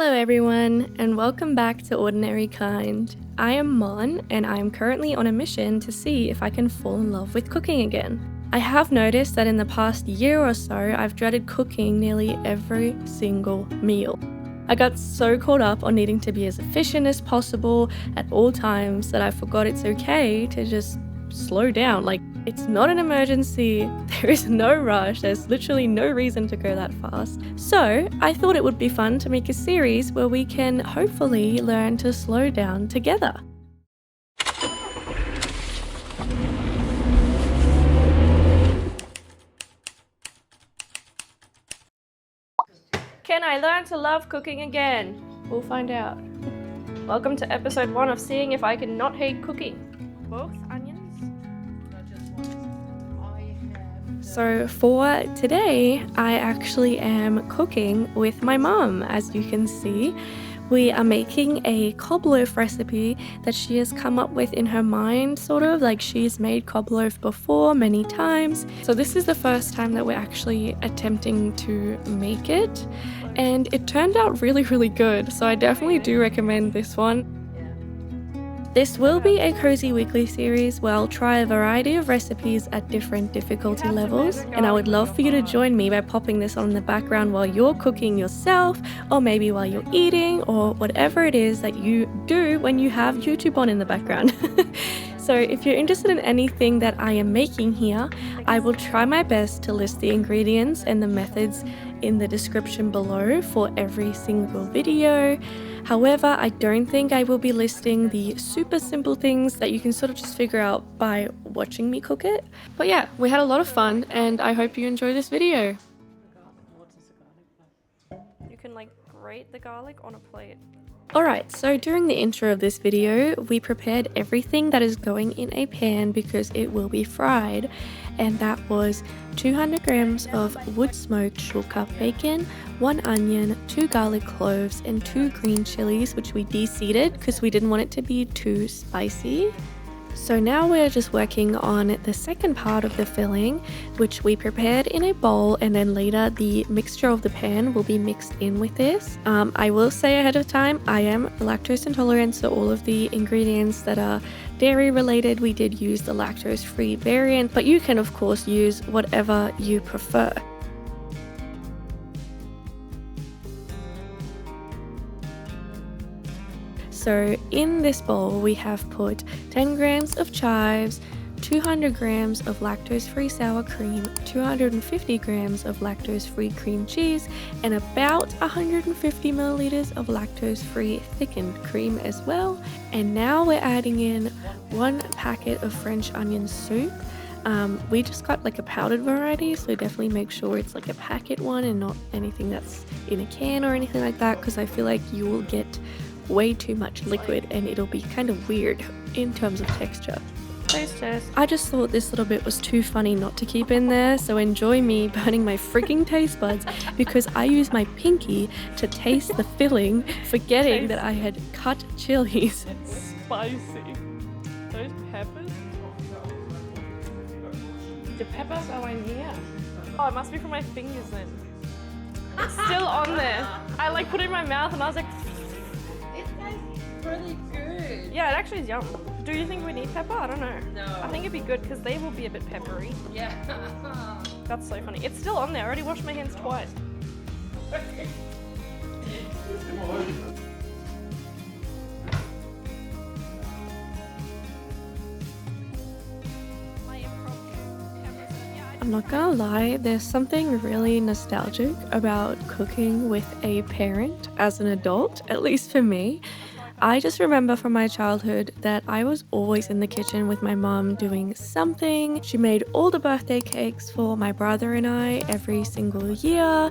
Hello everyone, and welcome back to Ordinary Kind. I am Mon, and I am currently on a mission to see if I can fall in love with cooking again. I have noticed that in the past year or so, I've dreaded cooking nearly every single meal. I got so caught up on needing to be as efficient as possible at all times that I forgot it's okay to just slow down. Like, it's not an emergency, there is no rush, there's literally no reason to go that fast. So I thought it would be fun to make a series where we can hopefully learn to slow down together. Can I learn to love cooking again? We'll find out. Welcome to episode 1 of seeing if I can not hate cooking. Both onions? So for today, I actually am cooking with my mum. As you can see, we are making a Cobb Loaf recipe that she has come up with in her mind, sort of like she's made Cobb Loaf before many times. So this is the first time that we're actually attempting to make it, and it turned out really good. So I definitely do recommend this one. This will be a cozy weekly series where I'll try a variety of recipes at different difficulty levels, and I would love for you to join me by popping this on in the background while you're cooking yourself, or maybe while you're eating, or whatever it is that you do when you have YouTube on in the background. So if you're interested in anything that I am making here, I will try my best to list the ingredients and the methods in the description below for every single video. However, I don't think I will be listing the super simple things that you can sort of just figure out by watching me cook it. But yeah, we had a lot of fun, and I hope you enjoy this video. You can like grate the garlic on a plate. Alright, so during the intro of this video, we prepared everything that is going in a pan because it will be fried, and that was 200 grams of wood-smoked short-cut bacon, 1 onion, 2 garlic cloves, and 2 green chilies, which we de-seeded because we didn't want it to be too spicy. So now we're just working on the second part of the filling, which we prepared in a bowl, and then later the mixture of the pan will be mixed in with this. I will say ahead of time, I am lactose intolerant, so all of the ingredients that are dairy related, we did use the lactose-free variant, but you can of course use whatever you prefer. So in this bowl we have put 10 grams of chives, 200 grams of lactose-free sour cream, 250 grams of lactose-free cream cheese, and about 150 milliliters of lactose-free thickened cream as well. And now we're adding in 1 packet of French onion soup. We just got like a powdered variety, so definitely make sure it's like a packet one and not anything that's in a can or anything like that, because I feel like you will get way too much liquid and it'll be kind of weird in terms of texture. Taste test. I just thought this little bit was too funny not to keep in there, so enjoy me burning my freaking taste buds because I used my pinky to taste the filling, forgetting that I had cut chilies. It's spicy. Those peppers? The peppers are in here. Oh, it must be from my fingers then. It's still on there. I like put it in my mouth and I was like, really good. yeah, it actually is yum. Do you think we need pepper? I don't know. No. I think it'd be good because they will be a bit peppery. Yeah. That's so funny. It's still on there. I already washed my hands twice. I'm not gonna lie, there's something really nostalgic about cooking with a parent as an adult, at least for me. I just remember from my childhood that I was always in the kitchen with my mom doing something. She made all the birthday cakes for my brother and I every single year.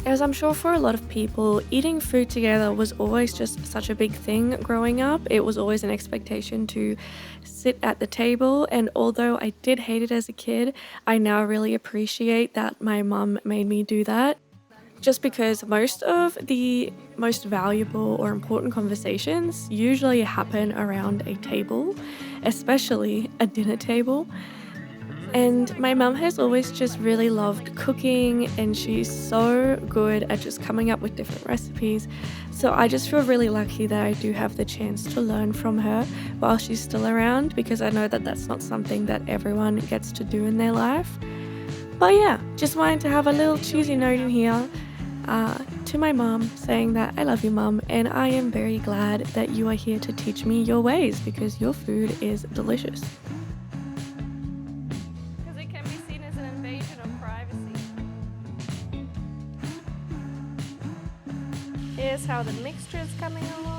As I'm sure for a lot of people, eating food together was always just such a big thing growing up. It was always an expectation to sit at the table, and although I did hate it as a kid, I now really appreciate that my mom made me do that. Just because most of the most valuable or important conversations usually happen around a table, especially a dinner table. And my mum has always just really loved cooking, and she's so good at just coming up with different recipes. So I just feel really lucky that I do have the chance to learn from her while she's still around, because I know that that's not something that everyone gets to do in their life. But yeah, just wanted to have a little cheesy note in here to my mum saying that I love you, mum, and I am very glad that you are here to teach me your ways because your food is delicious. Because it can be seen as an invasion of privacy. Here's how the mixture is coming along.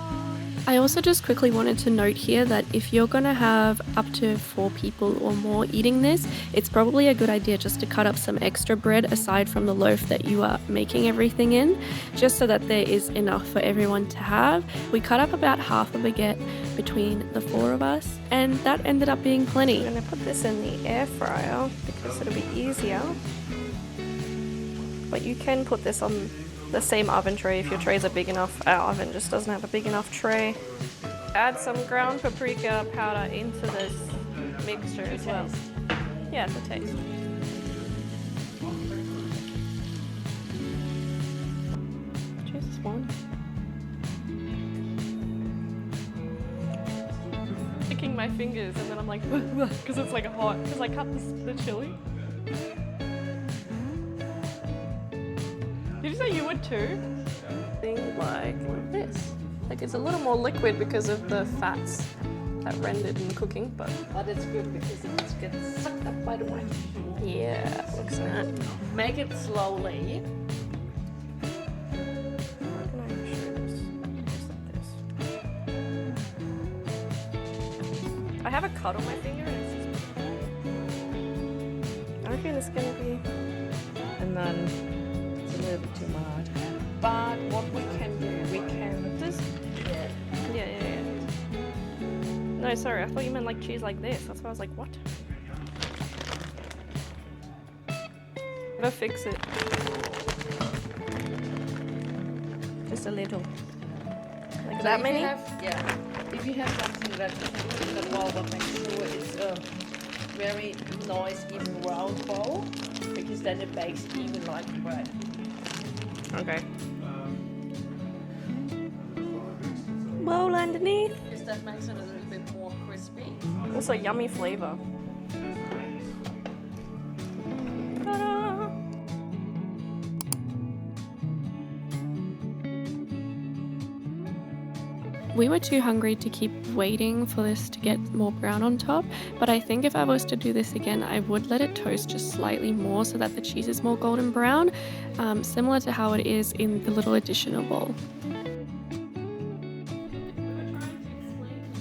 I also just quickly wanted to note here that if you're gonna have up to 4 people or more eating this, it's probably a good idea just to cut up some extra bread aside from the loaf that you are making everything in, just so that there is enough for everyone to have. We cut up about half a baguette between the 4 of us, and that ended up being plenty. I'm gonna put this in the air fryer because it'll be easier. But you can put this on the same oven tray if your trays are big enough. Our oven just doesn't have a big enough tray. Add some ground paprika powder into this mixture as well. Yeah, it's a taste. Jesus, one. Sticking my fingers and then I'm like, because it's like hot. Because I cut the chili. Did you say you would too? Thing like this. Like it's a little more liquid because of the fats that rendered in cooking, but it's good because it gets sucked up by the wine. Yeah, looks nice. Make it slowly. Can I show this? Just like this. I have a cut on my finger and it's just... I reckon it's gonna be... And then a little bit too much. But what we can do, we can This? Yeah. No, sorry, I thought you meant like cheese like this. That's why I was like, what? Gotta fix it. Just a little. Like so that if many? If you have something that you can put in the wall, but make sure it's a very nice, even round bowl, because then it bakes even like bread. Okay. Bowl underneath. Because that makes it a little bit more crispy. Also yummy flavor. Ta-da! We were too hungry to keep waiting for this to get more brown on top, but I think if I was to do this again, I would let it toast just slightly more so that the cheese is more golden brown, similar to how it is in the little additional bowl.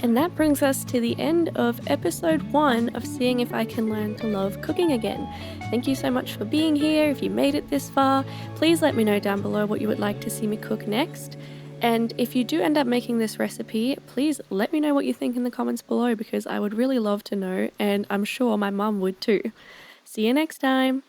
And that brings us to the end of episode 1 of Seeing If I Can Learn to Love Cooking Again. Thank you so much for being here. If you made it this far, please let me know down below what you would like to see me cook next. And if you do end up making this recipe, please let me know what you think in the comments below because I would really love to know, and I'm sure my mum would too. See you next time!